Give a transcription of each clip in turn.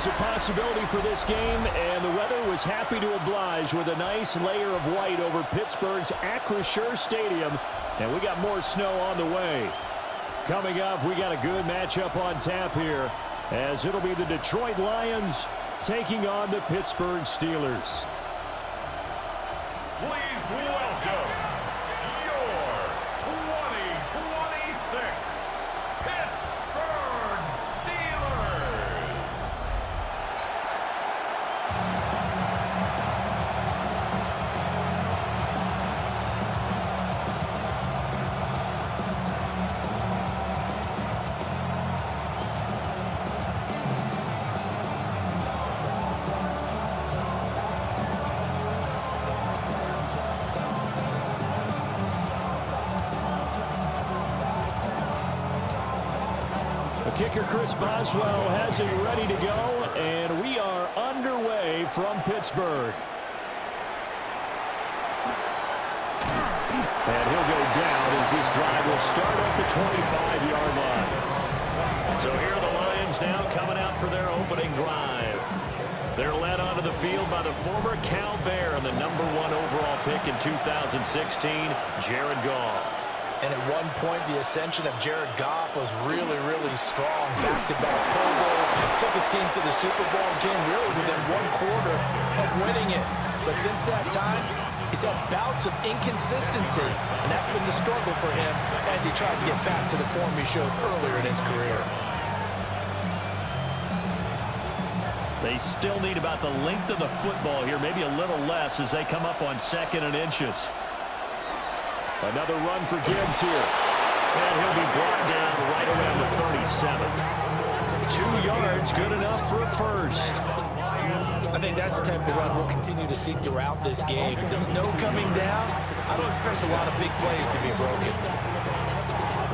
was a possibility for this game, and the weather was happy to oblige with a nice layer of white over Pittsburgh's Acrisure Stadium, and we got more snow on the way. Coming up, we got a good matchup on tap here, as it'll be the Detroit Lions taking on the Pittsburgh Steelers. Please welcome your 2026 Pittsburgh Steelers. Kicker Chris Boswell has it ready to go, and we are underway from Pittsburgh. And he'll go down as this drive will start at the 25-yard line. So here are the Lions now coming out for their opening drive. They're led onto the field by the former Cal Bear and the #1 overall pick in 2016, Jared Goff. And at one point, the ascension of Jared Goff was really, really strong. Back-to-back Pro Bowls, took his team to the Super Bowl, and came really within one quarter of winning it. But since that time, he's had bouts of inconsistency, and that's been the struggle for him as he tries to get back to the form he showed earlier in his career. They still need about the length of the football here, maybe a little less as they come up on 2nd and inches. Another run for Gibbs here. And he'll be brought down right around the 37. 2 yards, good enough for a first. I think that's the type of run we'll continue to see throughout this game. The snow coming down, I don't expect a lot of big plays to be broken.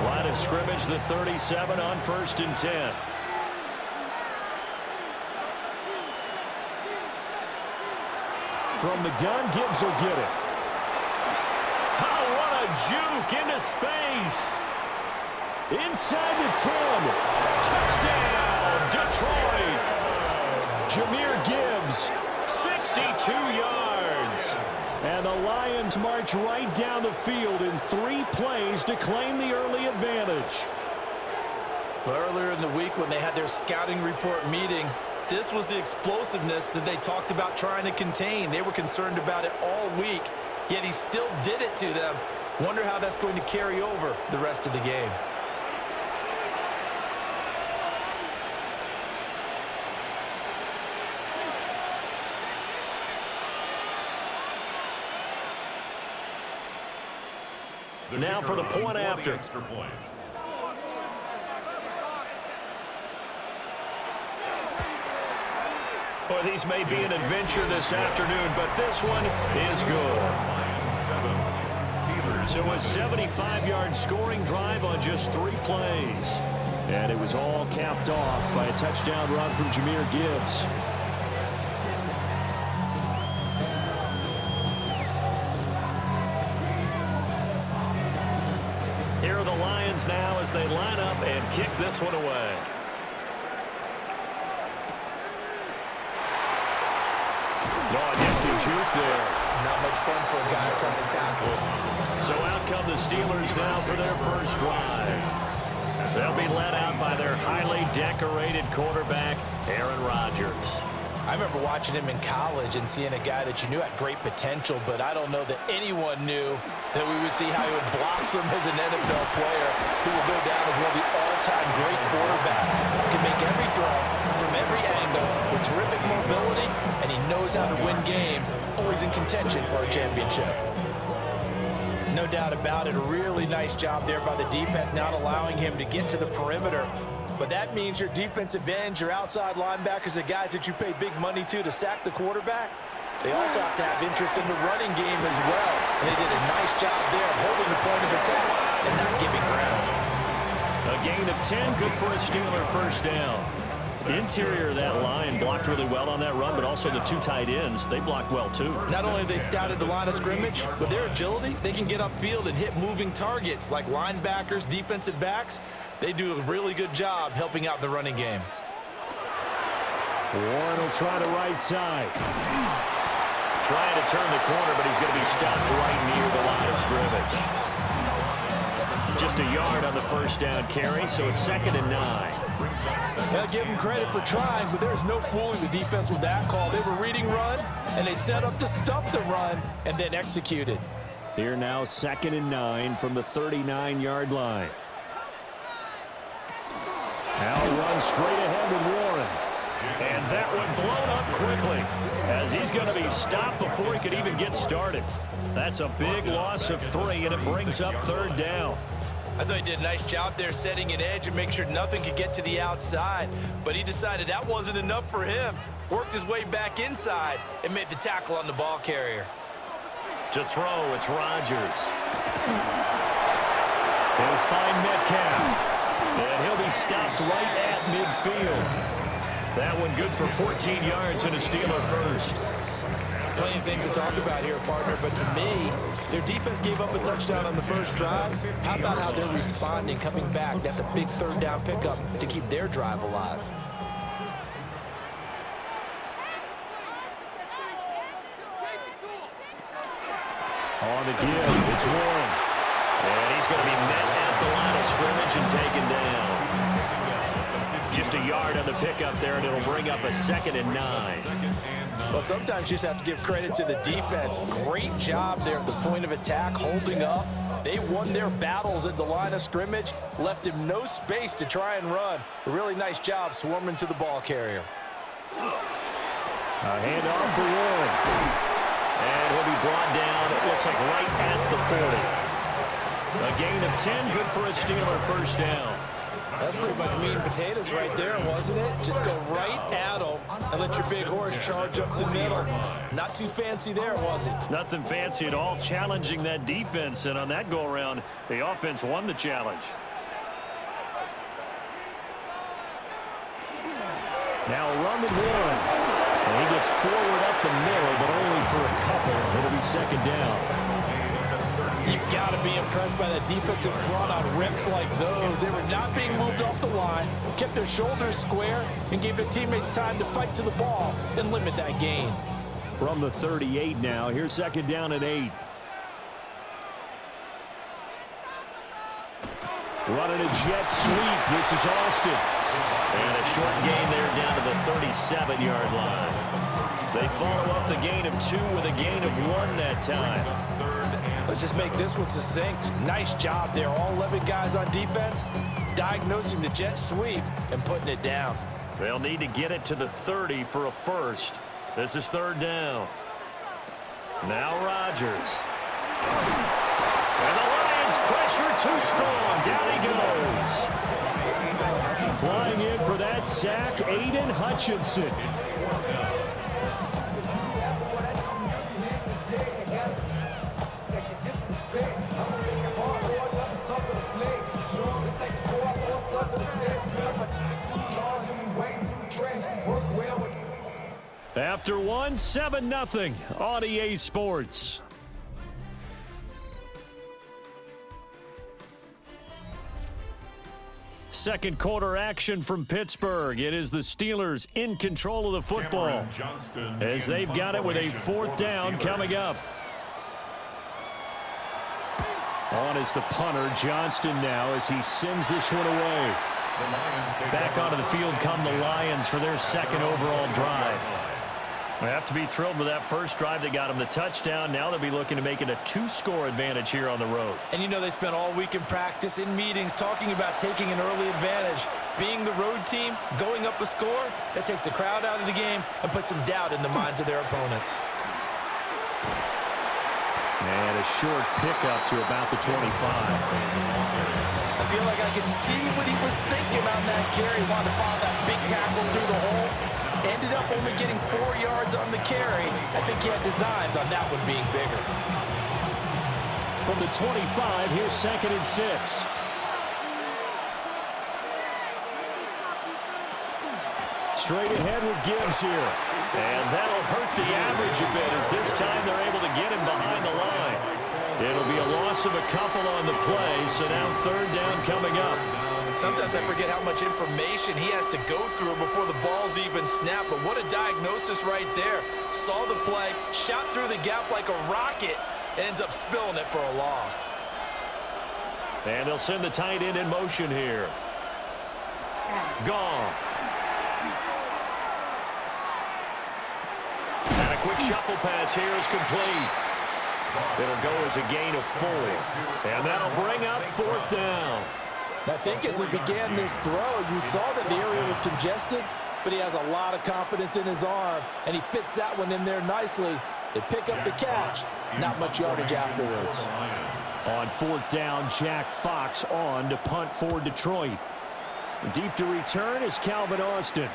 Line of scrimmage, the 37 on 1st and 10. From the gun, Gibbs will get it. Juke into space. Inside the 10. Touchdown, Detroit. Jahmyr Gibbs, 62 yards. And the Lions march right down the field in 3 plays to claim the early advantage. Well, earlier in the week when they had their scouting report meeting, this was the explosiveness that they talked about trying to contain. They were concerned about it all week, yet he still did it to them. Wonder how that's going to carry over the rest of the game. Now for the point after. Extra point. Well, these may be an adventure this afternoon, but this one is good. So a 75-yard scoring drive on just 3 plays. And it was all capped off by a touchdown run from Jahmyr Gibbs. Here are the Lions now as they line up and kick this one away. Oh, nifty juke there. Not much fun for a guy trying to tackle. So out come the Steelers now for their first drive. They'll be led out by their highly decorated quarterback, Aaron Rodgers. I remember watching him in college and seeing a guy that you knew had great potential, but I don't know that anyone knew that we would see how he would blossom as an NFL player who will go down as one of the all-time great quarterbacks. Can make every throw from every angle with terrific mobility, and he knows how to win games, always in contention for a championship. No doubt about it, a really nice job there by the defense, not allowing him to get to the perimeter. But that means your defensive ends, your outside linebackers, the guys that you pay big money to sack the quarterback, they also have to have interest in the running game as well. And they did a nice job there holding the point of attack and not giving ground. A gain of 10, good for a Steeler first down. The interior of that line blocked really well on that run, but also the 2 tight ends, they blocked well too. Not only have they scouted the line of scrimmage, with their agility, they can get upfield and hit moving targets like linebackers, defensive backs. They do a really good job helping out the running game. Warren will try the right side. Trying to turn the corner, but he's going to be stopped right near the line of scrimmage. Just a yard on the first down carry, so it's 2nd and 9. I'll give him credit for trying, but there's no fooling the defense with that call. They were reading run, and they set up to stop the run, and then executed. Here now, 2nd and 9 from the 39-yard line. Now run straight ahead with Warren. And that one blown up quickly as he's going to be stopped before he could even get started. That's a big loss of 3, and it brings up 3rd down. I thought he did a nice job there setting an edge and make sure nothing could get to the outside. But he decided that wasn't enough for him. Worked his way back inside and made the tackle on the ball carrier. To throw, it's Rodgers. He'll find Metcalf. And he'll be stopped right at midfield. That one good for 14 yards and a Steeler first. Plenty of things to talk about here, partner, but to me, their defense gave up a touchdown on the first drive. How about how they're responding, coming back? That's a big 3rd down pickup to keep their drive alive. On the give, it's Warren. And he's going to be met at the line of scrimmage and taken down. Just a yard on the pickup there, and it'll bring up a 2nd and 9. Well, sometimes you just have to give credit to the defense. Great job there at the point of attack, holding up. They won their battles at the line of scrimmage, left him no space to try and run. A really nice job swarming to the ball carrier. A handoff for Warren. And he'll be brought down, it looks like right at the 40. A gain of 10, good for a Steeler first down. That's pretty much meat and potatoes right there, wasn't it? Just go right at them and let your big horse charge up the middle. Not too fancy there, was it? Nothing fancy at all, challenging that defense. And on that go-around, the offense won the challenge. Now run with Warren. And he gets forward up the middle, but only for a couple. It'll be 2nd down. You've got to be impressed by the defensive front on rips like those. They were not being moved off the line, kept their shoulders square, and gave their teammates time to fight to the ball and limit that gain. From the 38 now, here's 2nd down and 8. Running a jet sweep. This is Austin. And a short gain there down to the 37-yard line. They follow up the gain of 2 with a gain of 1 that time. Let's just make this one succinct. Nice job there. All 11 guys on defense diagnosing the jet sweep and putting it down. They'll need to get it to the 30 for a first. This is 3rd down. Now Rodgers. And the Lions pressure too strong. Down he goes. Flying in for that sack, Aiden Hutchinson. After 1, 7-0 on EA Sports. Second quarter action from Pittsburgh. It is the Steelers in control of the football as they've got it with a 4th down coming up. On is the punter, Johnston now, as he sends this one away. Back onto the field come the Lions for their 2nd overall drive. They have to be thrilled with that first drive that got them the touchdown. Now they'll be looking to make it a 2-score advantage here on the road. And you know they spent all week in practice, in meetings, talking about taking an early advantage. Being the road team, going up a score, that takes the crowd out of the game and puts some doubt in the minds of their opponents. And a short pickup to about the 25. I feel like I could see what he was thinking on that carry. Wanted to follow that big tackle through the hole. Ended up only getting 4 yards on the carry. I think he had designs on that one being bigger. From the 25, here's 2nd and 6. Straight ahead with Gibbs here. And that'll hurt the average a bit as this time they're able to get him behind the line. It'll be a loss of a couple on the play, so now 3rd down coming up. Sometimes I forget how much information he has to go through before the ball's even snapped. But what a diagnosis right there. Saw the play, shot through the gap like a rocket, ends up spilling it for a loss. And they'll send the tight end in motion here. Goff. And a quick shuffle pass here is complete. It'll go as a gain of 4. And that'll bring up 4th down. I think as he began this throw, you saw that the area was congested, but he has a lot of confidence in his arm, and he fits that one in there nicely. They pick up the catch. Not much yardage afterwards. On 4th down, Jack Fox on to punt for Detroit. Deep to return is Calvin Austin.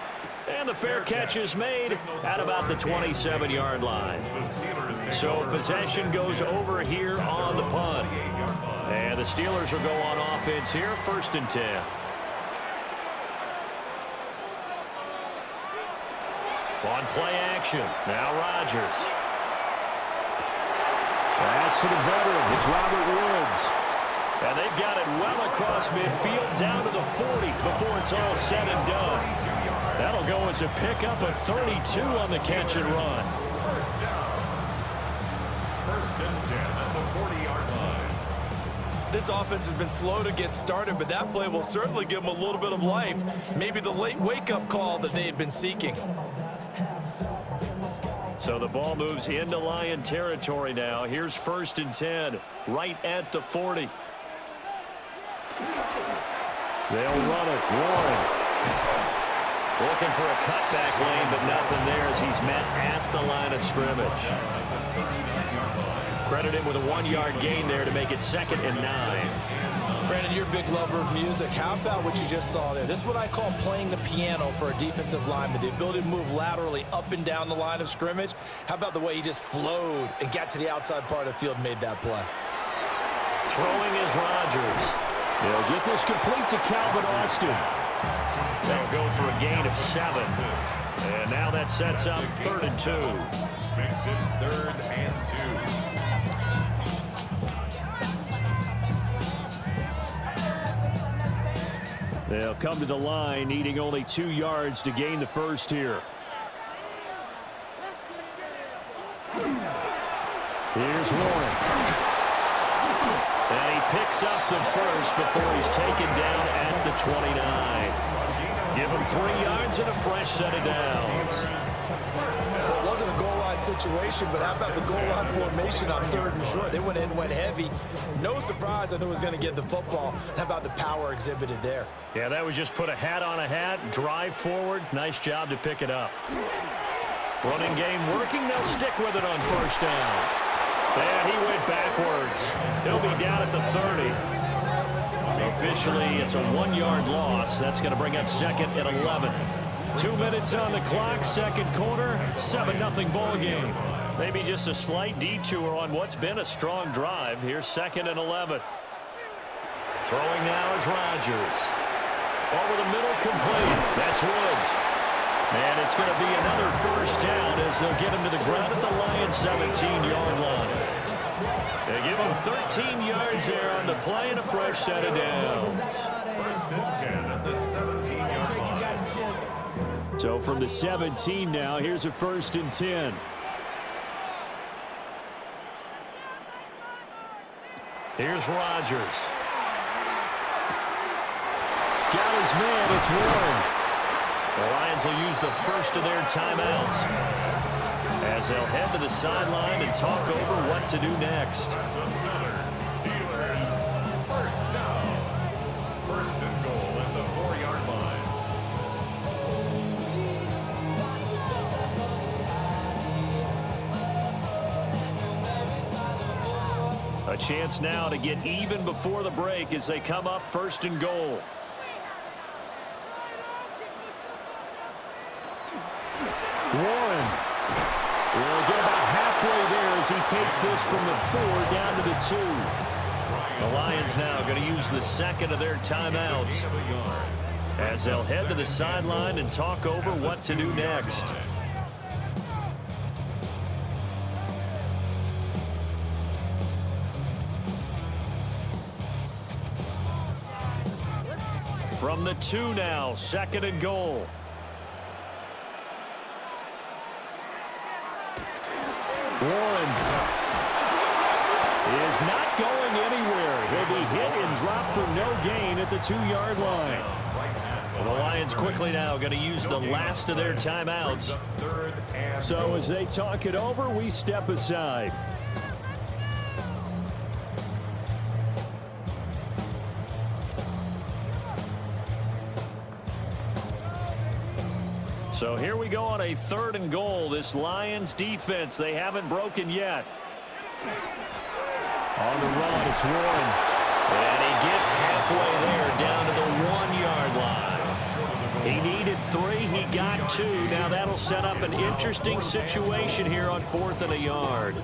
And the fair catch is made at about the 27-yard line. So possession goes over here on the punt. And the Steelers will go on offense here, 1st and 10. On play action, now Rodgers. That's to the veteran, it's Robert Woods. And they've got it well across midfield, down to the 40 before it's all said and done. That'll go as a pickup of 32 on the catch and run. 1st and 10 at the 40-yard line. This offense has been slow to get started, but that play will certainly give them a little bit of life. Maybe the late wake-up call that they had been seeking. So the ball moves into Lion territory now. Here's 1st and 10, right at the 40. They'll run it. Warren looking for a cutback lane, but nothing there as he's met at the line of scrimmage. Credit him with a 1-yard gain there to make it 2nd and 9. Brandon, you're a big lover of music. How about what you just saw there? This is what I call playing the piano for a defensive lineman. The ability to move laterally up and down the line of scrimmage. How about the way he just flowed and got to the outside part of the field and made that play? Throwing is Rodgers. They'll get this complete to Calvin Austin. They'll go for a gain of 7. And now that sets up 3rd and 2. Makes it 3rd and 2. They'll come to the line, needing only 2 yards to gain the first here. Here's Warren. And he picks up the first before he's taken down at the 29. Give him 3 yards and a fresh set of downs. Well, it wasn't a goal line situation, but how about the goal line formation on 3rd and short? They went in, went heavy. No surprise that it was going to get the football. How about the power exhibited there? Yeah, that was just put a hat on a hat, drive forward. Nice job to pick it up. Running game working. They'll stick with it on 1st down. And he went backwards. He'll be down at the 30. Officially, it's a 1-yard loss. That's going to bring up 2nd and 11. 2 minutes on the clock, 2nd quarter, 7-0 ball game. Maybe just a slight detour on what's been a strong drive. Here's 2nd and 11. Throwing now is Rodgers. Over the middle, complete. That's Woods. And it's going to be another 1st down as they'll get him to the ground at the Lions' 17-yard line. They give him 13 yards there on the play and a fresh set of downs. 1st and 10 at the 17-yard line. So from the 17 now, here's a 1st and 10. Here's Rodgers. Got his man, it's Warren. The Lions will use the first of their timeouts as they'll head to the sideline and talk over what to do next. That's another Steelers 1st down. 1st and goal at the 4-yard line. A chance now to get even before the break as they come up 1st and goal. Warren will get about halfway there as he takes this from the 4 down to the 2. The Lions now going to use the 2nd of their timeouts as they'll head to the sideline and talk over what to do next. From the 2 now, 2nd and goal. Warren is not going anywhere. He'll be hit and dropped for no gain at the 2-yard line. Well, the Lions quickly now going to use the last of their timeouts. So as they talk it over, we step aside. So here we go on a 3rd and goal. This Lions defense, they haven't broken yet. On the run, it's Warren. And he gets halfway there down to the 1-yard line. He needed 3, he got 2. Now that'll set up an interesting situation here on 4th and a yard.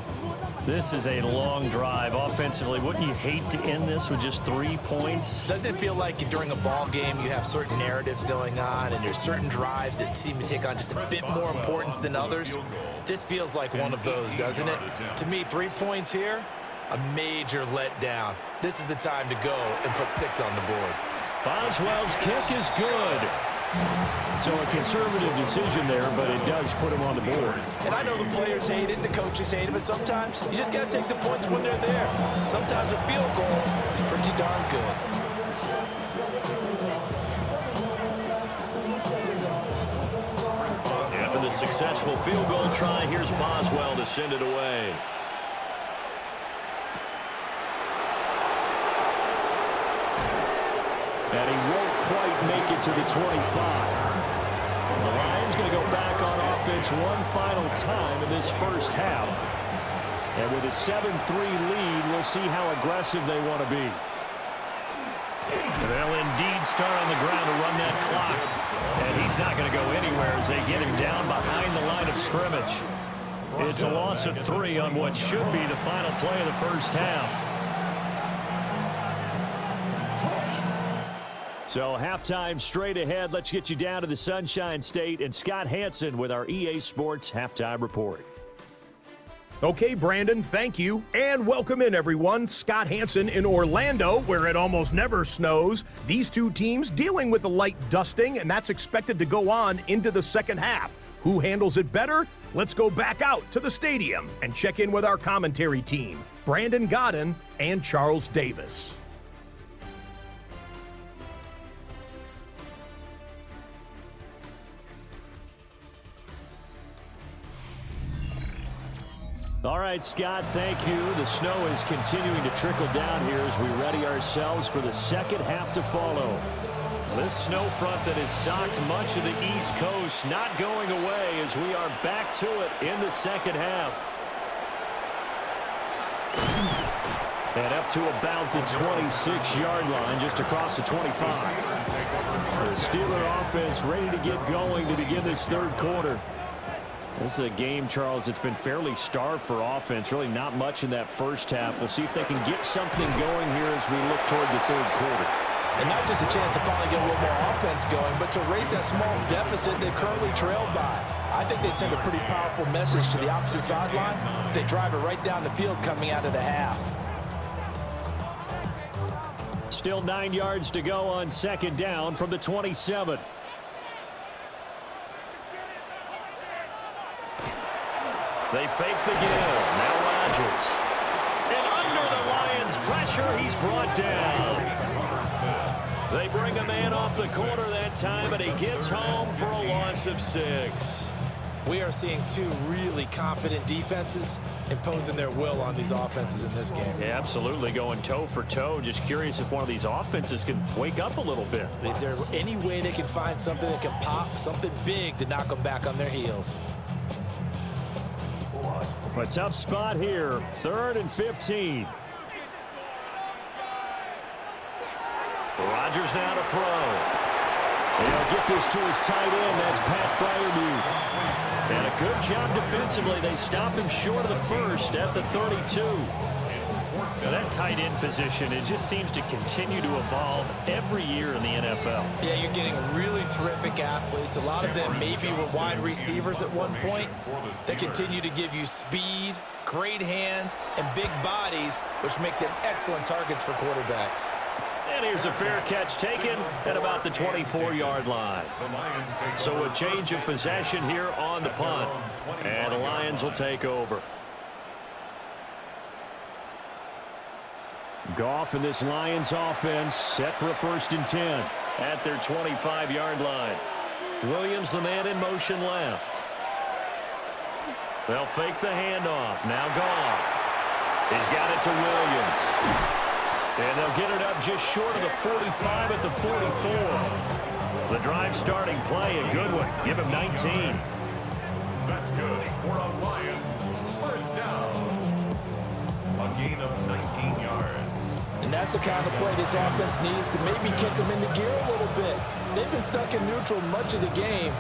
This is a long drive offensively. Wouldn't you hate to end this with just 3 points? Doesn't it feel like during a ball game you have certain narratives going on and there's certain drives that seem to take on just a bit more importance than others? This feels like one of those, doesn't it? To me, 3 points here, a major letdown. This is the time to go and put 6 on the board. Boswell's kick is good. So a conservative decision there, but it does put him on the board. And I know the players hate it and the coaches hate it, but sometimes you just got to take the points when they're there. Sometimes a field goal is pretty darn good. After the successful field goal try, here's Boswell to send it away. And he won't quite make it to the 25. The Lions going to go back on offense one final time in this first half. And with a 7-3 lead, we'll see how aggressive they want to be. They'll indeed start on the ground to run that clock. And he's not going to go anywhere as they get him down behind the line of scrimmage. It's a loss of 3 on what should be the final play of the first half. So halftime straight ahead. Let's get you down to the Sunshine State and Scott Hansen with our EA Sports Halftime Report. Okay, Brandon, thank you. And welcome in, everyone. Scott Hansen in Orlando, where it almost never snows. These two teams dealing with a light dusting, and that's expected to go on into the second half. Who handles it better? Let's go back out to the stadium and check in with our commentary team, Brandon Godden and Charles Davis. All right, Scott, thank you. The snow is continuing to trickle down here as we ready ourselves for the second half to follow. This snow front that has socked much of the East Coast not going away as we are back to it in the second half. And up to about the 26-yard line, just across the 25. The Steeler offense ready to get going to begin this third quarter. This is a game, Charles, it's been fairly starved for offense. Really not much in that first half. We'll see if they can get something going here as we look toward the third quarter. And not just a chance to finally get a little more offense going, but to erase that small deficit they're currently trailed by. I think they'd send a pretty powerful message to the opposite sideline if they drive it right down the field coming out of the half. Still 9 yards to go on second down from the 27. They fake the give. Now Rodgers. And under the Lions' pressure, he's brought down. They bring a man off the corner that time, and he gets home for a loss of 6. We are seeing two really confident defenses imposing their will on these offenses in this game. Yeah, absolutely, going toe for toe. Just curious if one of these offenses can wake up a little bit. Is there any way they can find something that can pop, something big to knock them back on their heels? A tough spot here, 3rd and 15. Rodgers now to throw. They'll get this to his tight end. That's Pat Freiermuth. And a good job defensively. They stop him short of the first at the 32. Now that tight end position, it just seems to continue to evolve every year in the NFL. Yeah, you're getting really terrific athletes. A lot of them maybe were wide receivers at one point. They continue to give you speed, great hands, and big bodies, which make them excellent targets for quarterbacks. And here's a fair catch taken at about the 24-yard line. So a change of possession here on the punt. And the Lions will take over. Goff and this Lions offense set for a 1st and 10 at their 25-yard line. Williams, the man in motion left. They'll fake the handoff. Now Goff. He's got it to Williams. And they'll get it up just short of the 45 at the 44. The drive starting play, a good one. Give him 19. That's good for a Lions 1st down. A gain of 19 yards. And that's the kind of play this offense needs to maybe kick them into gear a little bit. They've been stuck in neutral much of the game.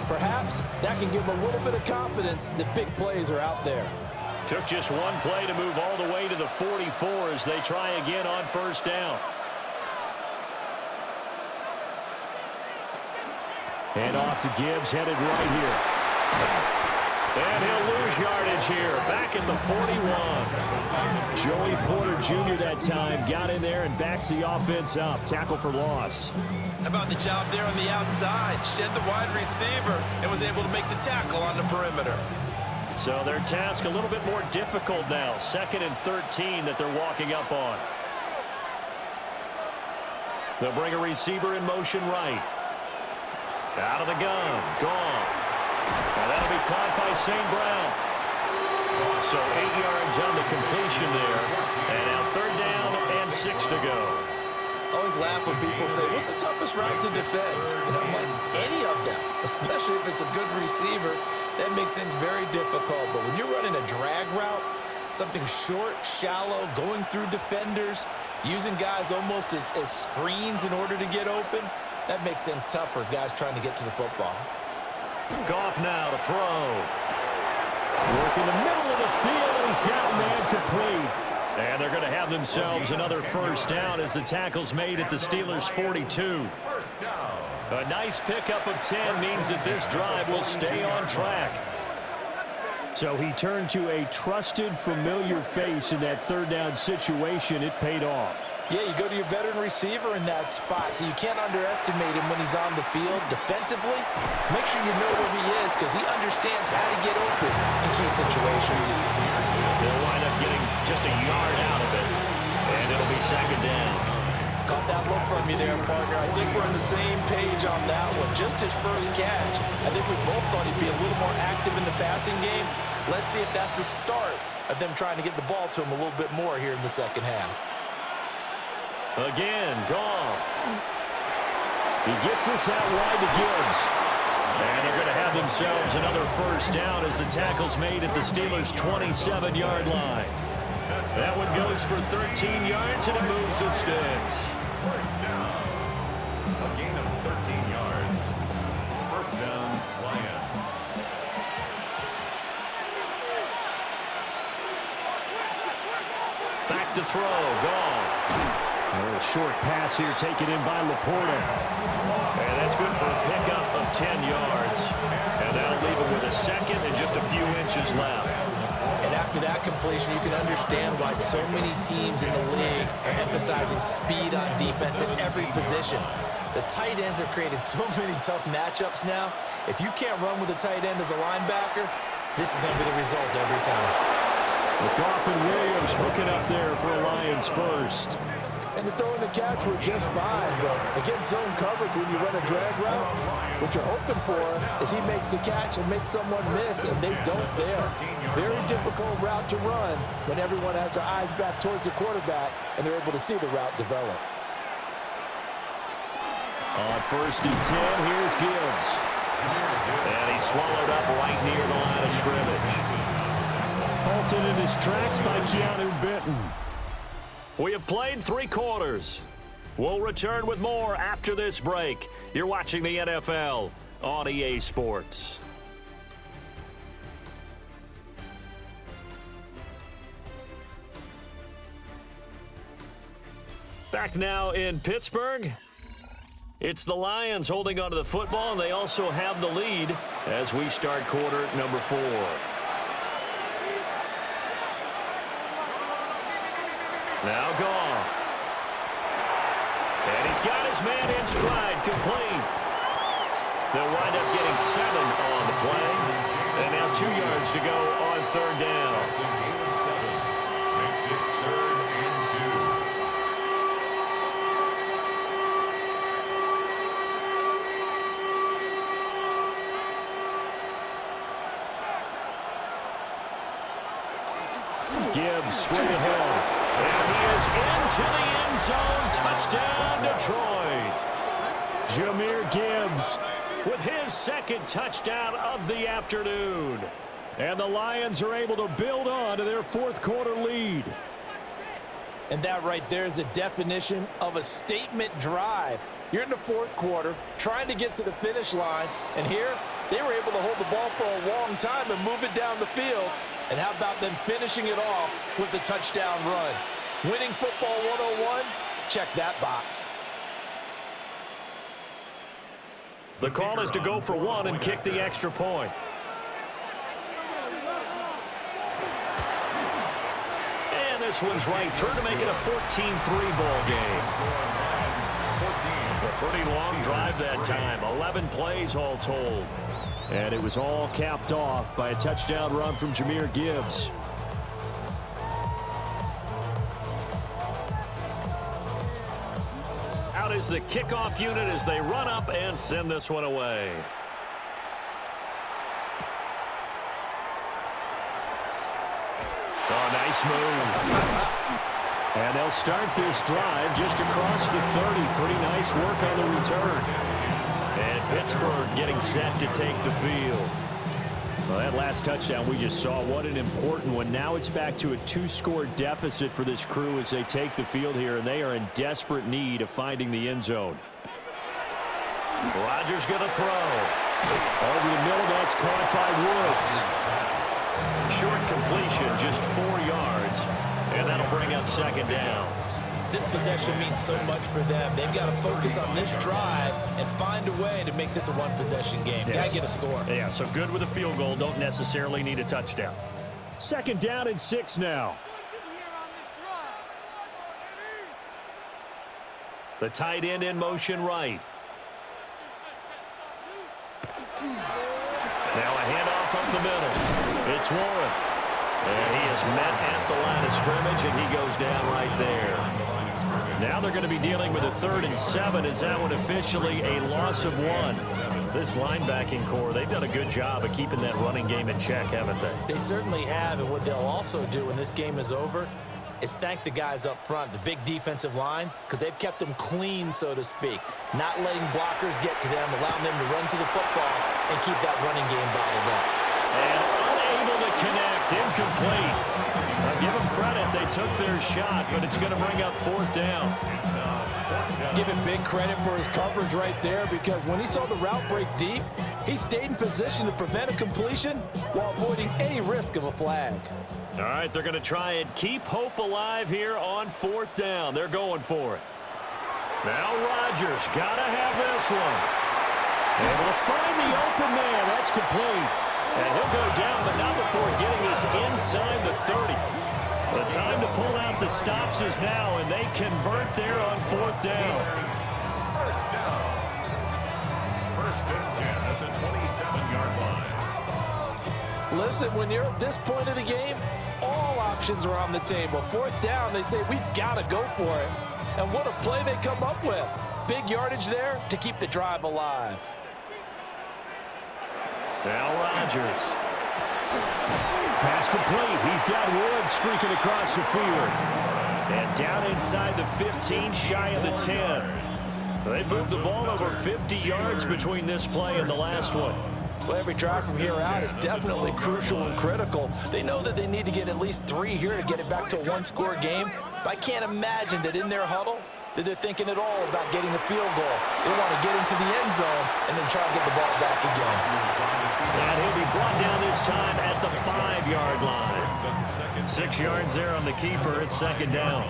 Perhaps that can give them a little bit of confidence that big plays are out there. Took just one play to move all the way to the 44 as they try again on 1st down. And off to Gibbs, headed right here. And he'll lose yardage here, back at the 41. Joey Porter Jr. that time got in there and backs the offense up. Tackle for loss. How about the job there on the outside? Shed the wide receiver and was able to make the tackle on the perimeter. So their task a little bit more difficult now. 2nd and 13 that they're walking up on. They'll bring a receiver in motion right. Out of the gun. Goff. And that'll be caught by St. Brown. So 8 yards on the completion there. And now 3rd down and 6 to go. I always laugh when people say, what's the toughest route to defend? And I'm like, any of them, especially if it's a good receiver. That makes things very difficult. But when you're running a drag route, something short, shallow, going through defenders, using guys almost as screens in order to get open, that makes things tough for guys trying to get to the football. Goff now to throw. Work in the middle of the field, and he's got a man complete. And they're going to have themselves another 1st down as the tackle's made at the Steelers' 42. A nice pickup of 10 means that this drive will stay on track. So he turned to a trusted, familiar face in that 3rd down situation. It paid off. Yeah, you go to your veteran receiver in that spot, so you can't underestimate him when he's on the field defensively. Make sure you know where he is because he understands how to get open in key situations. They'll wind up getting just a yard out of it, and it'll be 2nd down. Caught that look from you there, partner. I think we're on the same page on that one. Just his first catch. I think we both thought he'd be a little more active in the passing game. Let's see if that's the start of them trying to get the ball to him a little bit more here in the 2nd half. Again, Goff. He gets this out wide to Gibbs. And they're going to have themselves another 1st down as the tackle's made at the Steelers' 27-yard line. That one goes for 13 yards, and it moves the sticks. 1st down. A gain of 13 yards. 1st down, Lions. Back to throw, Goff. A short pass here taken in by Laporta. And that's good for a pickup of 10 yards. And that'll leave him with a 2nd and just a few inches left. And after that completion, you can understand why so many teams in the league are emphasizing speed on defense at every position. The tight ends are creating so many tough matchups now. If you can't run with a tight end as a linebacker, this is going to be the result every time. Goff and Williams hooking up there for a Lions 1st. And the throw and the catch were just fine, but against zone coverage, when you run a drag route, what you're hoping for is he makes the catch and makes someone miss, and they don't there. Very difficult route to run when everyone has their eyes back towards the quarterback and they're able to see the route develop. On 1st and 10, here's Gibbs. And he's swallowed up right near the line of scrimmage. Halted in his tracks by Keanu Benton. We have played 3 quarters. We'll return with more after this break. You're watching the NFL on EA Sports. Back now in Pittsburgh. It's the Lions holding onto the football, and they also have the lead as we start quarter number 4. Now Goff. And he's got his man in stride, complete. They'll wind up getting 7 on the play. And now 2 yards to go on third down. Makes it 3rd and 2. Gibbs straight ahead. And he is into the end zone. Touchdown, Detroit. Jahmyr Gibbs with his 2nd touchdown of the afternoon. And the Lions are able to build on to their 4th quarter lead. And that right there is the definition of a statement drive. You're in the 4th quarter, trying to get to the finish line, and here they were able to hold the ball for a long time and move it down the field. And how about them finishing it off with the touchdown run? Winning football 101? Check that box. The call is to go for 1 and kick the extra point. And this one's right through to make it a 14-3 ball game. A pretty long drive that time. 11 plays all told. And it was all capped off by a touchdown run from Jahmyr Gibbs. Out is the kickoff unit as they run up and send this one away. Oh, nice move. And they'll start this drive just across the 30. Pretty nice work on the return. And Pittsburgh getting set to take the field. Well, that last touchdown we just saw, what an important one. Now it's back to a 2-score deficit for this crew as they take the field here, and they are in desperate need of finding the end zone. Rodgers going to throw. Over the middle, that's caught by Woods. Short completion, just 4 yards, and that'll bring up 2nd down. This possession means so much for them. They've got to focus on this drive and find a way to make this a 1-possession game. Got to get a score. Yeah, so good with a field goal. Don't necessarily need a touchdown. 2nd down and 6 now. The tight end in motion right. Now a handoff up the middle. It's Warren. And he is met at the line of scrimmage, and he goes down right there. Now they're going to be dealing with a 3rd and 7 as that one officially a loss of 1. This linebacking core, they've done a good job of keeping that running game in check, haven't they? They certainly have, and what they'll also do when this game is over is thank the guys up front, the big defensive line, because they've kept them clean, so to speak. Not letting blockers get to them, allowing them to run to the football and keep that running game bottled up. And unable to connect, incomplete. Now give them credit, they took their shot, but it's going to bring up 4th down. Give him big credit for his coverage right there, because when he saw the route break deep, he stayed in position to prevent a completion while avoiding any risk of a flag. All right, they're going to try and keep hope alive here on 4th down. They're going for it. Now Rodgers got to have this one. Able to find the open man. That's complete. And he'll go down, but not before getting us inside the 30. The time to pull out the stops is now, and they convert there on 4th down. First down. 1st and 10 at the 27-yard line. Listen, when you're at this point of the game, all options are on the table. 4th down, they say, we've got to go for it. And what a play they come up with. Big yardage there to keep the drive alive. Now Rodgers. Pass complete. He's got Woods streaking across the field. And down inside the 15, shy of the 10. They moved the ball over 50 yards between this play and the last one. Well, every drive from here out is definitely crucial and critical. They know that they need to get at least 3 here to get it back to a 1-score game. But I can't imagine that in their huddle that they're thinking at all about getting a field goal. They want to get into the end zone and then try to get the ball back again. And he'll be brought down this time at the 5-yard line. 6 yards there on the keeper. It's 2nd down.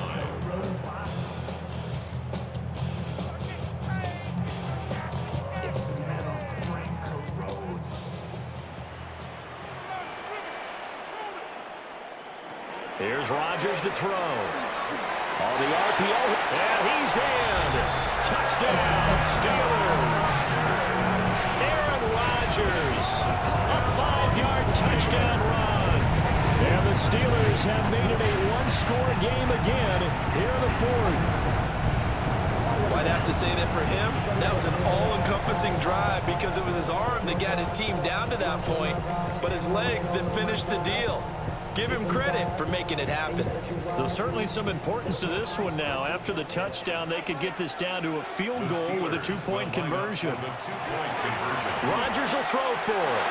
Here's Rodgers to throw. On the RPO, and he's in. Touchdown, Steelers. Aaron Rodgers, a 5-yard touchdown run. And the Steelers have made it a one-score game again here in the fourth. I'd have to say that for him, that was an all-encompassing drive because it was his arm that got his team down to that point, but his legs that finished the deal. Give him credit for making it happen. So certainly some importance to this one now. After the touchdown, they could get this down to a field goal with a two-point conversion. Rodgers will throw for it.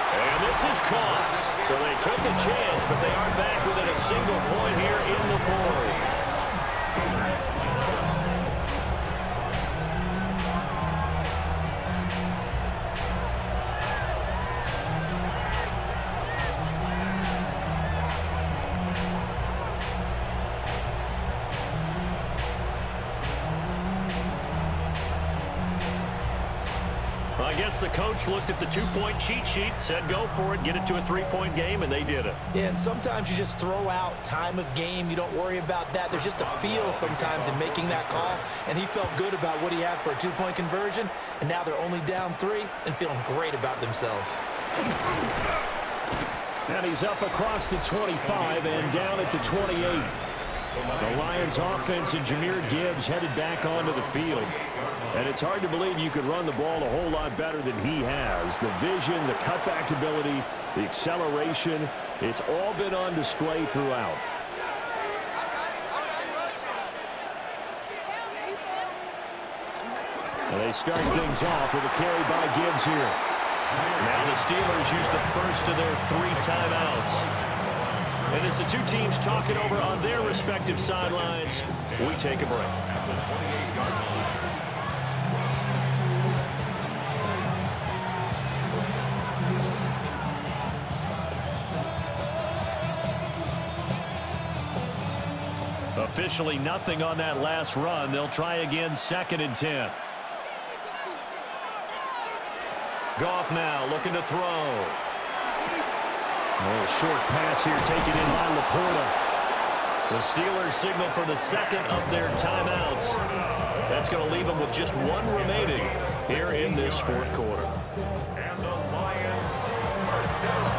And this is caught. So they took a chance, but they are back within a single point here in the fourth. I guess the coach looked at the two-point cheat sheet, said go for it, get it to a three-point game, and they did it. Yeah, and sometimes you just throw out time of game. You don't worry about that. There's just a feel sometimes in making that call, and he felt good about what he had for a two-point conversion, and now they're only down 3 and feeling great about themselves. And he's up across the 25 and down at the 28. The Lions offense and Jahmyr Gibbs headed back onto the field. And it's hard to believe you could run the ball a whole lot better than he has. The vision, the cutback ability, the acceleration, it's all been on display throughout. And they start things off with a carry by Gibbs here. Now the Steelers use the first of their 3 timeouts. And as the two teams talk it over on their respective sidelines, we take a break. Officially nothing on that last run. They'll try again, 2nd and 10. Goff now looking to throw. A little short pass here taken in by Laporta. The Steelers signal for the 2nd of their timeouts. That's going to leave them with just 1 remaining here in this 4th quarter. And the Lions first down.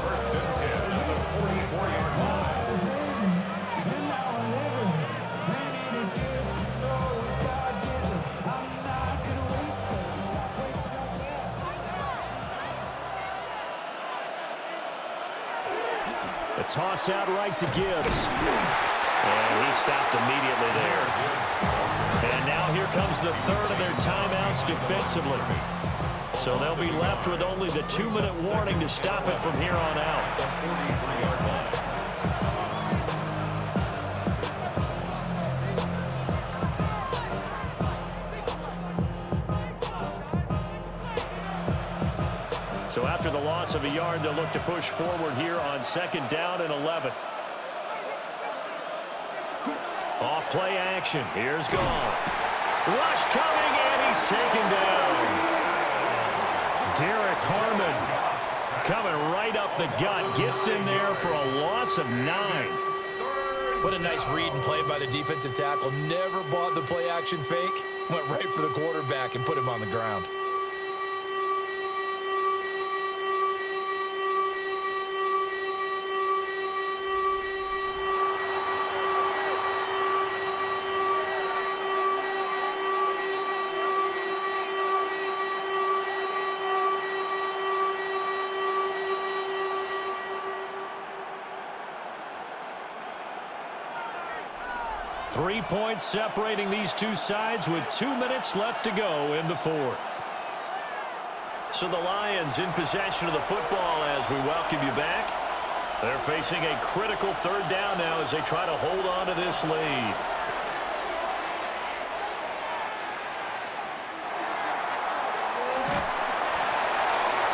1st and 10 at the 44-yard line. A toss out right to Gibbs. And he stopped immediately there. And now here comes the 3rd of their timeouts defensively. So they'll be left with only the 2-minute warning to stop it from here on out. So after the loss of a yard, they'll look to push forward here on 2nd down and 11. Off play action. Here's Goff. Rush coming, and he's taken down. Derek Harmon coming right up the gut. Gets in there for a loss of 9. What a nice read and play by the defensive tackle. Never bought the play action fake. Went right for the quarterback and put him on the ground. Three points separating these two sides with 2 minutes left to go in the 4th. So the Lions in possession of the football as we welcome you back. They're facing a critical 3rd down now as they try to hold on to this lead.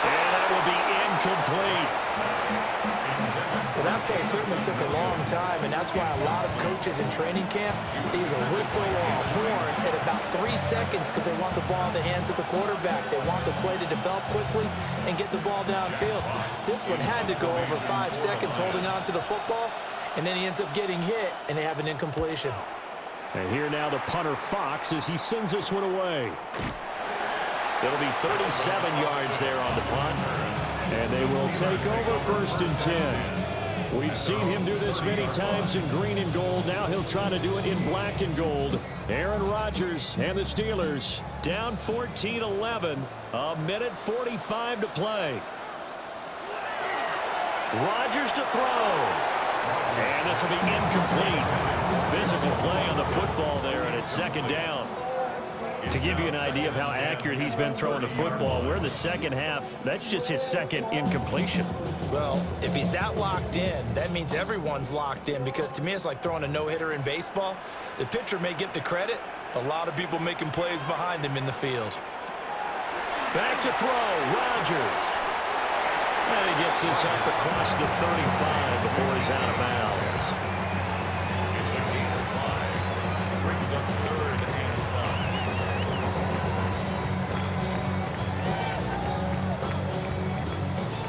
And that will be incomplete. Well, that play certainly took a long time, and that's why a lot of coaches in training camp, they use a whistle or a horn at about 3 seconds because they want the ball in the hands of the quarterback. They want the play to develop quickly and get the ball downfield. This one had to go over 5 seconds holding on to the football, and then he ends up getting hit, and they have an incompletion. And here now the punter Fox as he sends this one away. It'll be 37 yards there on the punt. And they will take over 1st and 10. We've seen him do this many times in green and gold. Now he'll try to do it in black and gold. Aaron Rodgers and the Steelers down 14-11. A minute 45 to play. Rodgers to throw. And this will be incomplete. Physical play on the football there, and it's 2nd down. To give you an idea of how accurate he's been throwing the football, we're in the second half. That's just his 2nd incompletion. Well, if he's that locked in, that means everyone's locked in, because to me it's like throwing a no-hitter in baseball. The pitcher may get the credit, a lot of people making plays behind him in the field. Back to throw, Rodgers. And he gets this up across the 35 before he's out of bounds. Brings up 3rd and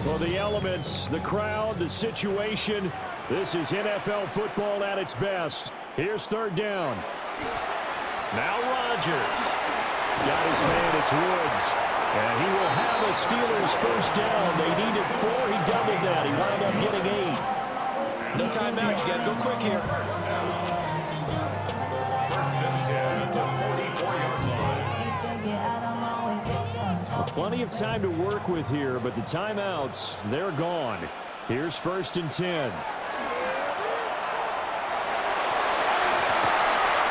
5. Well, the elements, the crowd, the situation, this is NFL football at its best. Here's 3rd down. Now Rodgers. Got his man, it's Woods. And he will have a Steelers 1st down. They needed 4. He doubled that. He wound up getting 8. No timeout. You got to go quick here. 1st and 10 to 44-yard line. Plenty of time to work with here, but the timeouts, they're gone. Here's 1st and 10.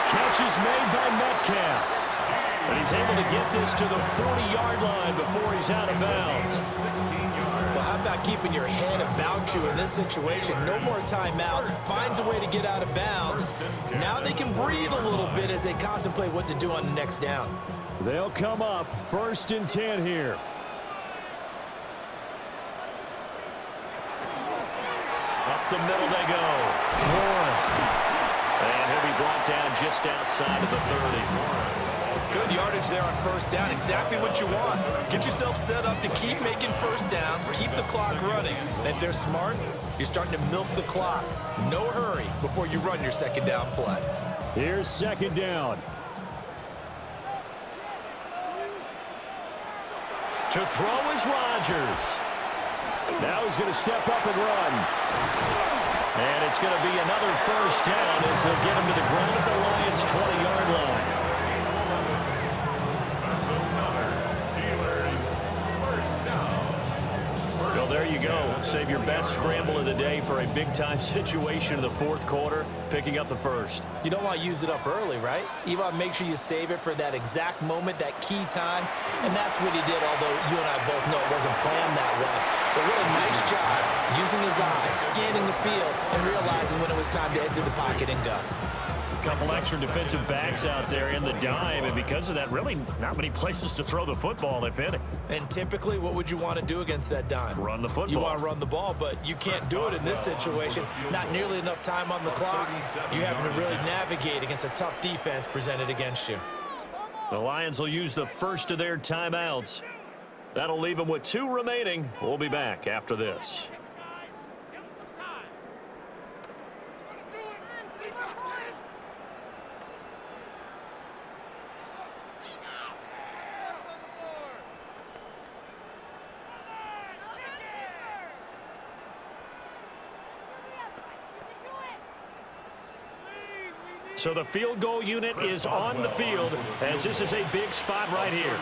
Catch is made by Metcalf. And he's able to get this to the 40-yard line before he's out of bounds. 16 yards. Well, how about keeping your head about you in this situation? No more timeouts. Finds a way to get out of bounds. Now they can breathe a little bit as they contemplate what to do on the next down. They'll come up 1st and 10 here. Up the middle they go. And he'll be brought down just outside of the 30. Good yardage there on 1st down. Exactly what you want. Get yourself set up to keep making 1st downs, keep the clock running. And if they're smart, you're starting to milk the clock. No hurry before you run your 2nd down play. Here's 2nd down. To throw is Rodgers. Now he's going to step up and run. And it's going to be another 1st down as they'll get him to the ground at the Lions' 20-yard line. Well, there you go. Save your best scramble of the day for a big-time situation in the 4th quarter, picking up the 1st. You don't want to use it up early, right? You want to make sure you save it for that exact moment, that key time. And that's what he did, although you and I both know it wasn't planned that way. But what a nice job using his eyes, scanning the field, and realizing when it was time to exit the pocket and go. A couple extra defensive backs out there in the dime, and because of that, really not many places to throw the football, if any. And typically, what would you want to do against that dime? Run the football. You want to run the ball, but you can't do it in this situation. Not nearly enough time on the clock. You having to really navigate against a tough defense presented against you. The Lions will use the 1st of their timeouts. That'll leave them with 2 remaining. We'll be back after this. So the field goal unit is on the field as this is a big spot right here.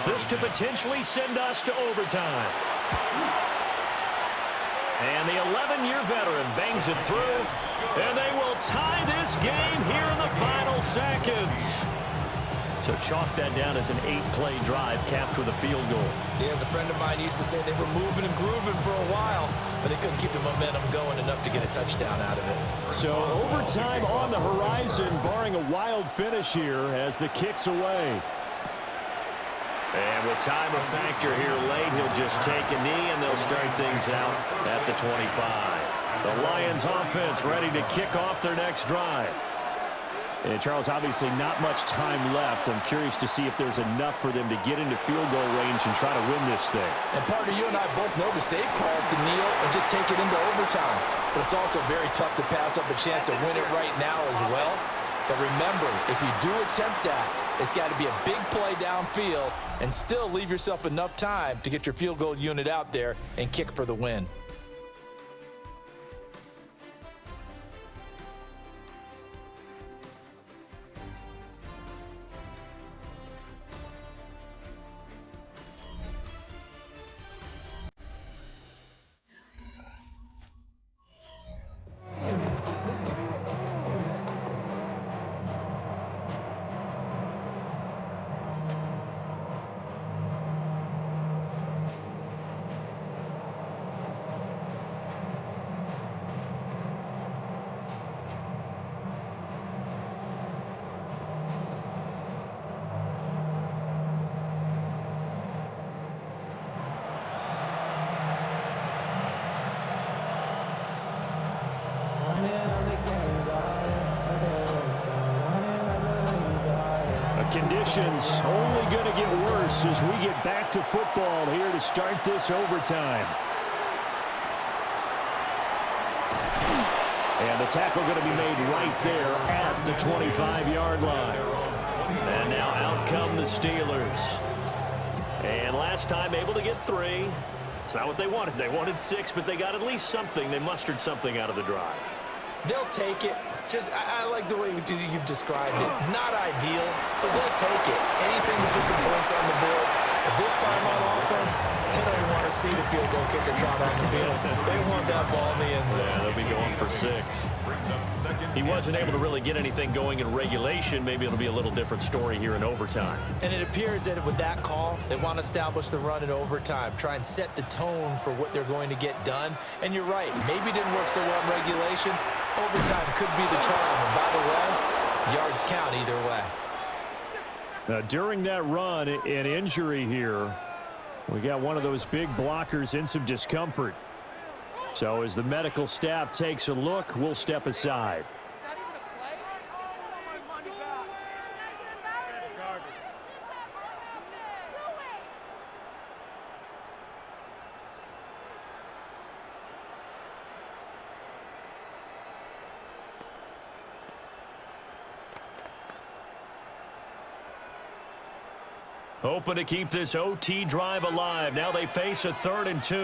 This to potentially send us to overtime. And the 11-year veteran bangs it through, and they will tie this game here in the final seconds. So chalk that down as an 8-play drive capped with a field goal. Yeah, as a friend of mine used to say, they were moving and grooving for a while, but they couldn't keep the momentum going enough to get a touchdown out of it. So overtime on the horizon, barring a wild finish here as the kick's away. And with time a factor here late, he'll just take a knee, and they'll start things out at the 25. The Lions offense ready to kick off their next drive. And Charles, obviously not much time left. I'm curious to see if there's enough for them to get into field goal range and try to win this thing. And partner, you and I both know the safe call is to kneel and just take it into overtime. but it's also very tough to pass up a chance to win it right now as well. But remember, if you do attempt that, it's got to be a big play downfield and still leave yourself enough time to get your field goal unit out there and kick for the win. Conditions only going to get worse as we get back to football here to start this overtime. And the tackle going to be made right there at the 25-yard line. And now out come the Steelers. And last time able to get 3. It's not what they wanted. They wanted 6, but they got at least something. They mustered something out of the drive. They'll take it. I like the way you've described it. Not ideal, but they'll take it. Anything to put some points on the board. But this time on offense, they don't even want to see the field goal kicker trot on the field. They want that ball in the end zone. Yeah, they'll be going for 6. He wasn't able to really get anything going in regulation. Maybe it'll be a little different story here in overtime. And it appears that with that call, they want to establish the run in overtime, try and set the tone for what they're going to get done. And you're right, maybe it didn't work so well in regulation. Overtime could be the charm. And by the way, yards count either way. Now, during that run, an injury here. We got one of those big blockers in some discomfort. So as the medical staff takes a look, we'll step aside. Hoping to keep this OT drive alive. Now they face a 3rd and 2.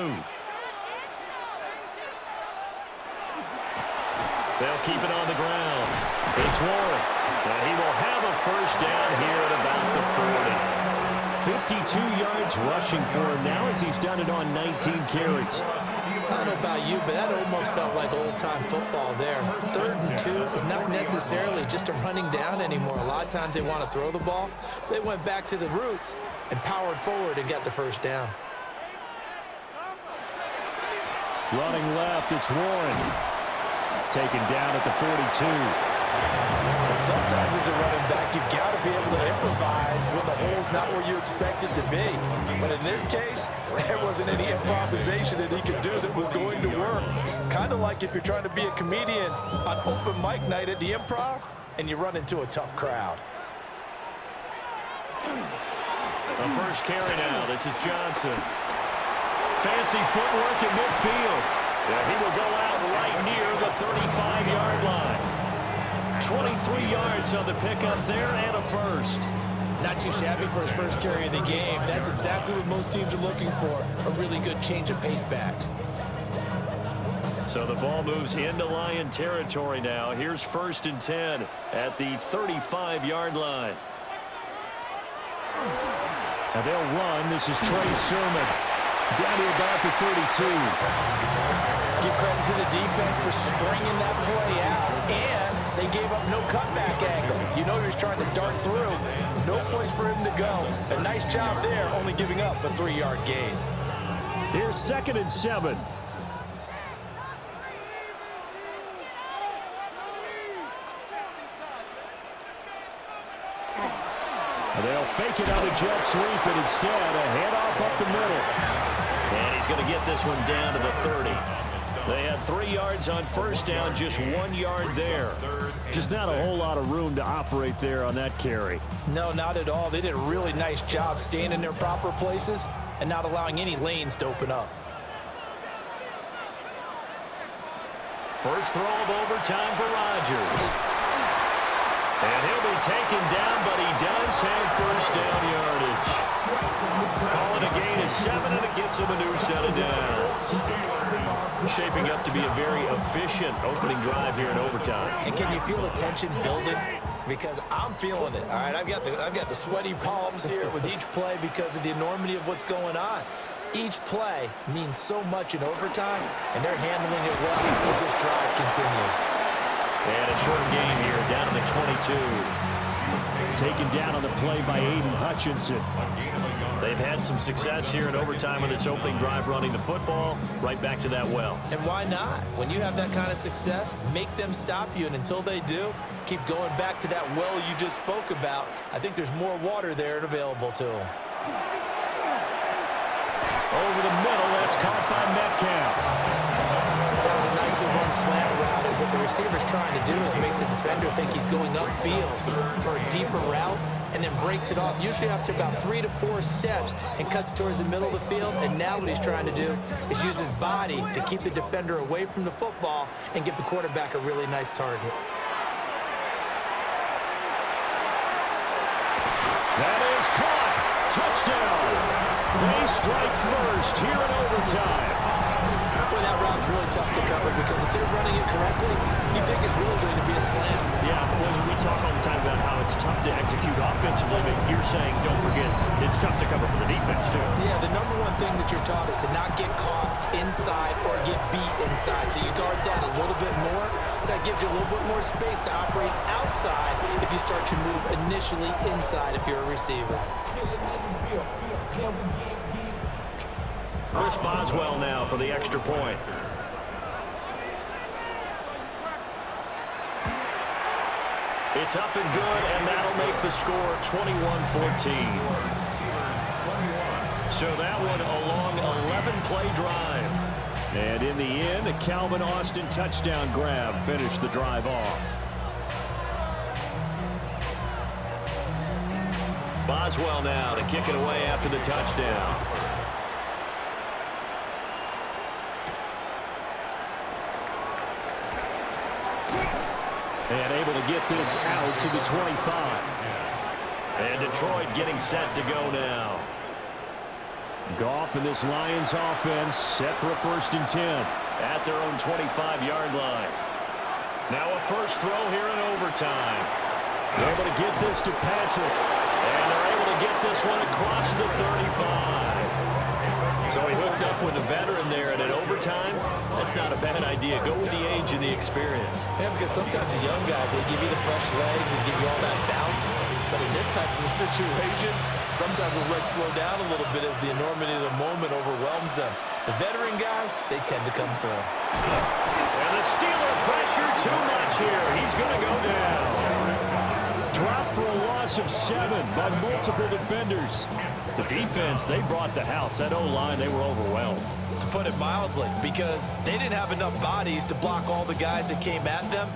They'll keep it on the ground. It's Warren. And he will have a first down here at about the 40. 52 yards rushing for him now as he's done it on 19 carries. I don't know about you, but that almost felt like old-time football there. 3rd and 2 is not necessarily just a running down anymore. A lot of times they want to throw the ball. They went back to the roots and powered forward and got the first down. Running left, it's Warren. Taken down at the 42. Sometimes as a running back, you've got to be able to improvise when the hole's not where you expect it to be. But in this case, there wasn't any improvisation that he could do that was going to work. Kind of like if you're trying to be a comedian on open mic night at the Improv and you run into a tough crowd. The first carry now. This is Johnson. Fancy footwork in midfield. Yeah, he will go out right near the 35-yard line. 23 yards on the pickup there and a first. Not too shabby for his first carry of the game. That's exactly what most teams are looking for, a really good change of pace back. So the ball moves into Lion territory now. Here's 1st and 10 at the 35-yard line. Now they'll run. This is Trey Sermon down to about the 32. Give credit to the defense for stringing that play out, and they gave up no cutback angle. You know he was trying to dart through. No place for him to go. A nice job there, only giving up a 3-yard gain. Here's 2nd and 7. They'll fake it on a jet sweep, and instead a handoff up the middle. And he's going to get this one down to the 30. They had 3 yards on first down, just 1 yard there. Just not a whole lot of room to operate there on that carry. No, not at all. They did a really nice job staying in their proper places and not allowing any lanes to open up. First throw of overtime for Rodgers. And he'll be taken down, but he does have first down yardage. Call it a gain of 7, and it gets him a new set of downs. Shaping up to be a very efficient opening drive here in overtime. And can you feel the tension building? Because I'm feeling it. All right, I've got the sweaty palms here with each play because of the enormity of what's going on. Each play means so much in overtime, and they're handling it well as this drive continues. And a short game here, down to the 22. Taken down on the play by Aiden Hutchinson. They've had some success here in overtime with this opening drive running the football. Right back to that well. And why not? When you have that kind of success, make them stop you. And until they do, keep going back to that well you just spoke about. I think there's more water there and available to them. Over the middle, that's caught by Metcalf. That was a nicer run slant route, and what the receiver's trying to do is make the defender think he's going upfield for a deeper route, and then breaks it off, usually after about 3 to 4 steps, and cuts towards the middle of the field. And now what he's trying to do is use his body to keep the defender away from the football and give the quarterback a really nice target. That is caught. Touchdown. They strike first here in overtime. Well, that route's really tough to cover because if they're running it correctly, you think it's really going to be a slam. Yeah, well, we talk all the time about how it's tough to execute offensively, but you're saying, don't forget, it's tough to cover for the defense, too. Yeah, the number one thing that you're taught is to not get caught inside or get beat inside. So you guard that a little bit more. So that gives you a little bit more space to operate outside if you start your move initially inside if you're a receiver. Chris Boswell now for the extra point. It's up and good, and that'll make the score 21-14. So that one a long 11-play drive. And in the end, a Calvin Austin touchdown grab finished the drive off. Boswell now to kick it away after the touchdown. And able to get this out to the 25. And Detroit getting set to go now. Goff and this Lions offense set for a 1st and 10 at their own 25-yard line. Now a first throw here in overtime. They're able to get this to Patrick. And they're able to get this one across the 35. So he hooked up with a veteran there, and in overtime, that's not a bad idea. Go with the age and the experience. Yeah, because sometimes the young guys, they give you the fresh legs and give you all that bounce. But in this type of a situation, sometimes those legs slow down a little bit as the enormity of the moment overwhelms them. The veteran guys, they tend to come through. And the Steeler pressure too much here. He's going to go down. Dropped for a loss of 7 by multiple defenders. The defense, they brought the house. That O-line, they were overwhelmed. To put it mildly, because they didn't have enough bodies to block all the guys that came at them.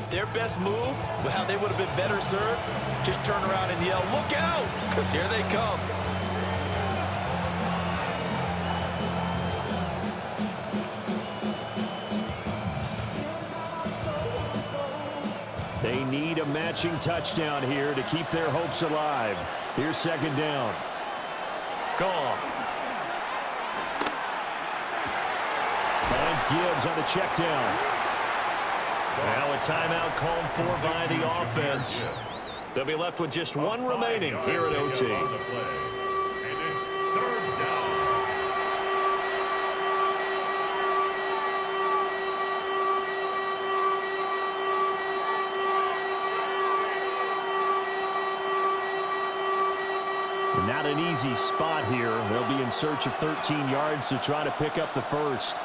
Their best move, how they would have been better served, just turn around and yell, "Look out!" because here they come. They need a matching touchdown here to keep their hopes alive. Here's 2nd down. Goff. Finds Gibbs on the check down. Now a timeout called for by the offense. They'll be left with just one remaining here at OT. Not an easy spot here. They'll be in search of 13 yards to try to pick up the first.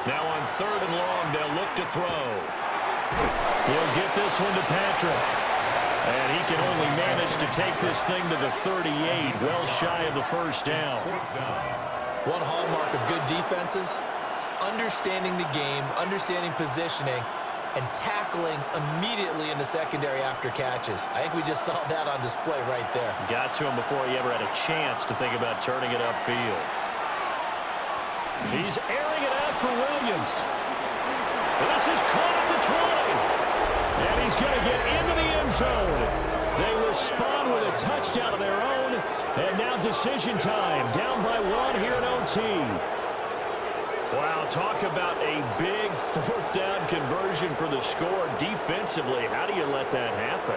Now on 3rd and long, they'll look to throw. He'll get this one to Patrick. And he can only manage to take this thing to the 38, well shy of the first down. One hallmark of good defenses is understanding the game, understanding positioning, and tackling immediately in the secondary after catches. I think we just saw that on display right there. Got to him before he ever had a chance to think about turning it upfield. He's airing it out for Williams. This is caught at the 20. And he's going to get into the end zone. They respond with a touchdown of their own. And now decision time. Down by 1 here in OT. Wow, talk about a big fourth down conversion for the score. Defensively, how do you let that happen?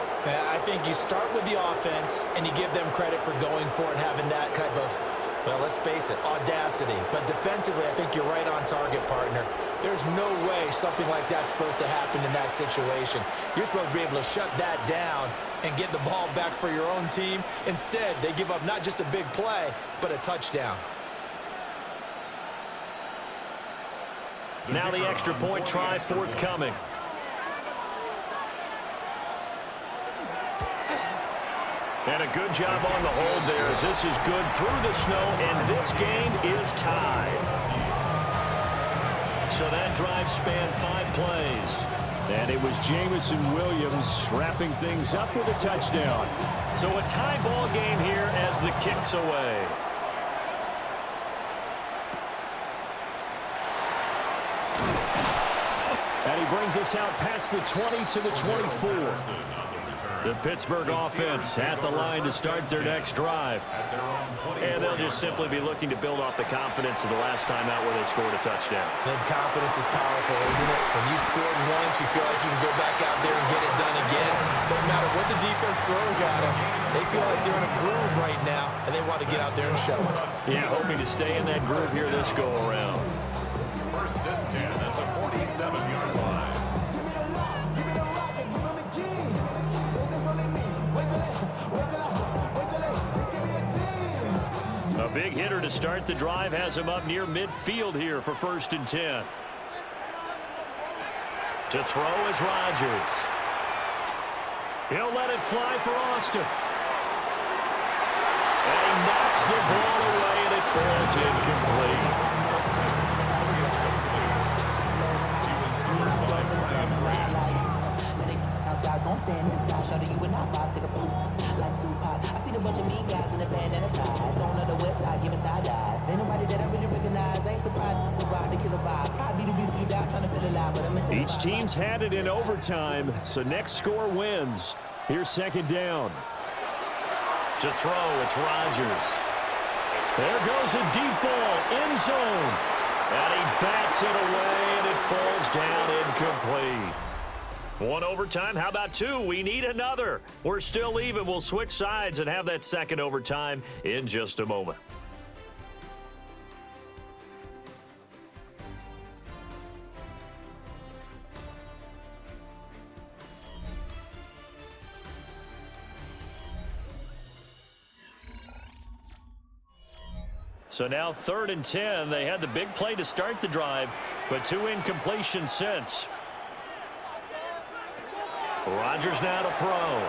I think you start with the offense and you give them credit for going for it and having that type of, well, let's face it, audacity. But defensively, I think you're right on target, partner. There's no way something like that's supposed to happen in that situation. You're supposed to be able to shut that down and get the ball back for your own team. Instead, they give up not just a big play, but a touchdown. Now the extra point try forthcoming. And a good job on the hold there as this is good through the snow, and this game is tied. So that drive spanned 5 plays. And it was Jamison Williams wrapping things up with a touchdown. So a tie ball game here as the kick's away. And he brings us out past the 20 to the 24. The Pittsburgh offense at the line to start their next drive. And they'll just simply be looking to build off the confidence of the last time out where they scored a touchdown. And confidence is powerful, isn't it? When you scored once, you feel like you can go back out there and get it done again. No matter what the defense throws at them, they feel like they're in a groove right now, and they want to get out there and show it. Yeah, hoping to stay in that groove here this go-around. First and 10 at the 47-yard line. A big hitter to start the drive has him up near midfield here for 1st and 10. To throw is Rodgers. He'll let it fly for Austin. And he knocks the ball away, and it falls incomplete. Don't stand this side, show you and I vibe, take a fool like Tupac. I see the bunch of mean guys in the band and a tie. Don't know the west side, give us side eyes. Ain't nobody that I really recognize. Ain't surprised to ride the killer vibe. Probably the reason you die trying to feel alive, but I'm missing. Each team's had it in overtime, so next score wins. Here's 2nd down. To throw, it's Rodgers. There goes a deep ball, end zone. And he bats it away, and it falls down incomplete. 1 overtime. How about 2? We need another. We're still even. We'll switch sides and have that 2nd overtime in just a moment. So now 3rd and 10. They had the big play to start the drive, but 2 incompletions since. Rodgers now to throw.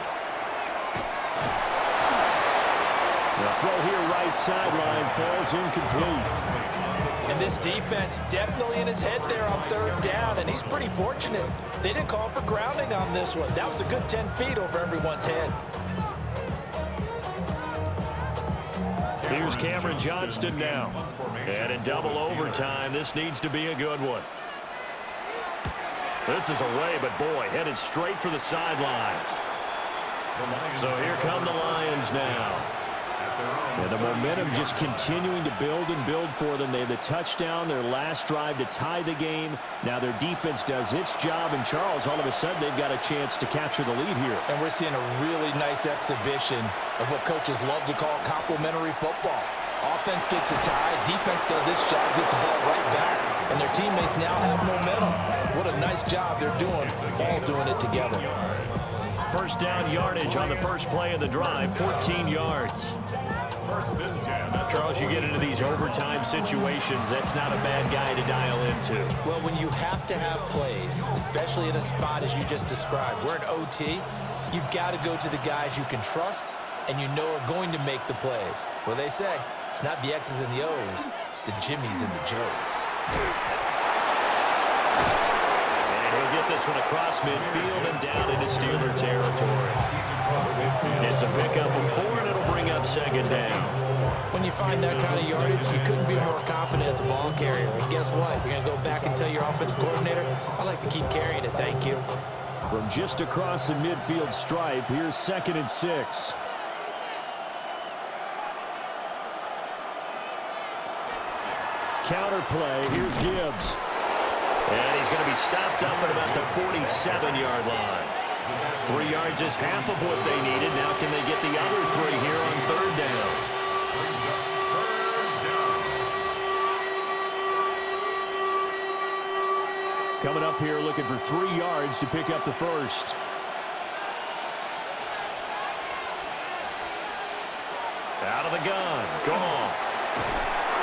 The throw here right sideline falls incomplete. And this defense definitely in his head there on 3rd down, and he's pretty fortunate. They didn't call for grounding on this one. That was a good 10 feet over everyone's head. Here's Cameron Johnston now. And in double overtime, this needs to be a good one. This is away, but boy, headed straight for the sidelines. So here come the Lions now. And the momentum just continuing to build and build for them. They had the touchdown, their last drive to tie the game. Now their defense does its job, and Charles, all of a sudden, they've got a chance to capture the lead here. And we're seeing a really nice exhibition of what coaches love to call complementary football. Offense gets a tie, defense does its job, gets the ball right back, and their teammates now have momentum. What a nice job they're doing, all doing it together. 1st down yardage on the first play of the drive, 14 yards. Charles, you get into these overtime situations, that's not a bad guy to dial into. Well, when you have to have plays, especially in a spot as you just described, we're in OT, you've got to go to the guys you can trust and you know are going to make the plays. Well, they say, it's not the X's and the O's, it's the Jimmies and the Joes. And he'll get this one across midfield and down into Steeler territory. It's a pickup of 4, and it'll bring up second down. When you find that kind of yardage, you couldn't be more confident as a ball carrier. And guess what? You're going to go back and tell your offensive coordinator, I'd like to keep carrying it, thank you. From just across the midfield stripe, here's 2nd and 6. Counter play, here's Gibbs. And he's going to be stopped up at about the 47-yard line. 3 yards is half of what they needed. Now can they get the other 3 here on 3rd down? Coming up here looking for 3 yards to pick up the first. Out of the gun, Goff.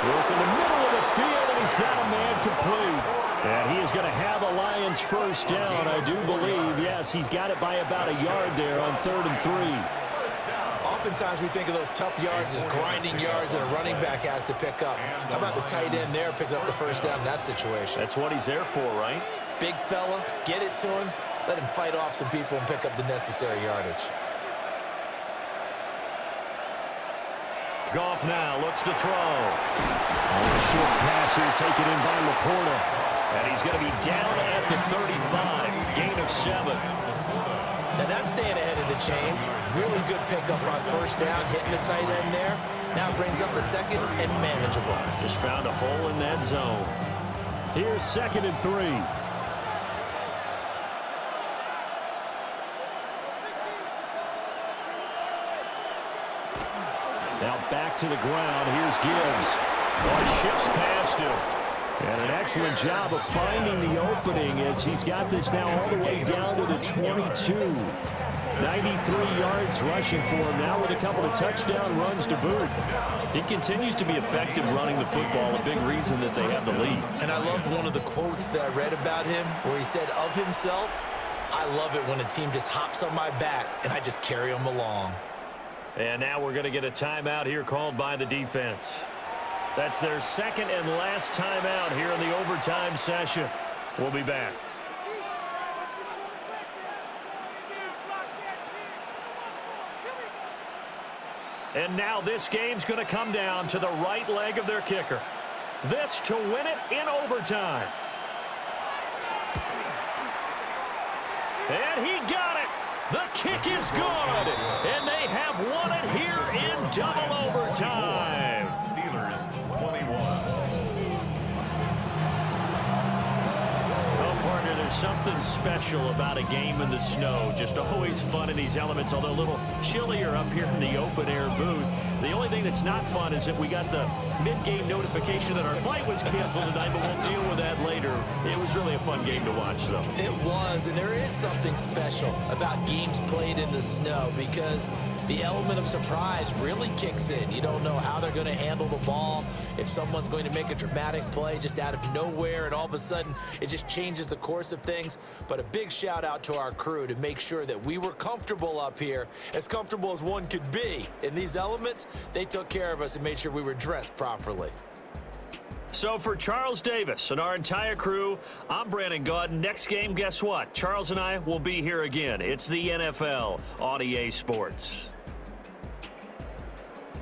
Work in the middle of the field, and he's got a man complete. And he is going to have a Lions first down, I do believe. Yes, he's got it by about a yard there on 3rd and 3. Oftentimes we think of those tough yards as grinding yards that a running back has to pick up. How about the tight end there picking up the first down in that situation? That's what he's there for, right? Big fella, get it to him, let him fight off some people and pick up the necessary yardage. Goff now looks to throw. A short pass here taken in by Laporta. And he's going to be down at the 35, gain of 7. Now that's staying ahead of the chains. Really good pickup on first down, hitting the tight end there. Now brings up a 2nd and manageable. Just found a hole in that zone. Here's 2nd and 3. Now back to the ground. Here's Gibbs. Shifts past him. And an excellent job of finding the opening as he's got this now all the way down to the 22. 93 yards rushing for him now with a couple of touchdown runs to boot. He continues to be effective running the football, a big reason that they have the lead. And I loved one of the quotes that I read about him where he said of himself, I love it when a team just hops on my back and I just carry them along. And now we're going to get a timeout here called by the defense. That's their 2nd and last timeout here in the overtime session. We'll be back. And now this game's going to come down to the right leg of their kicker. This to win it in overtime. And he got it. The kick is good. And they have won it here in double overtime. Steelers 21. Oh, partner, there's something special about a game in the snow. Just always fun in these elements, although a little chillier up here in the open-air booth. The only thing that's not fun is that we got the mid-game notification that our flight was canceled tonight, but we'll deal with that later. It was really a fun game to watch, though. It was, and there is something special about games played in the snow because the element of surprise really kicks in. You don't know how they're going to handle the ball, if someone's going to make a dramatic play just out of nowhere, and all of a sudden it just changes the course of things. But a big shout out to our crew to make sure that we were comfortable up here, as comfortable as one could be. In these elements, they took care of us and made sure we were dressed properly. So for Charles Davis and our entire crew, I'm Brandon Gaudin. Next game, guess what? Charles and I will be here again. It's the NFL on EA Sports.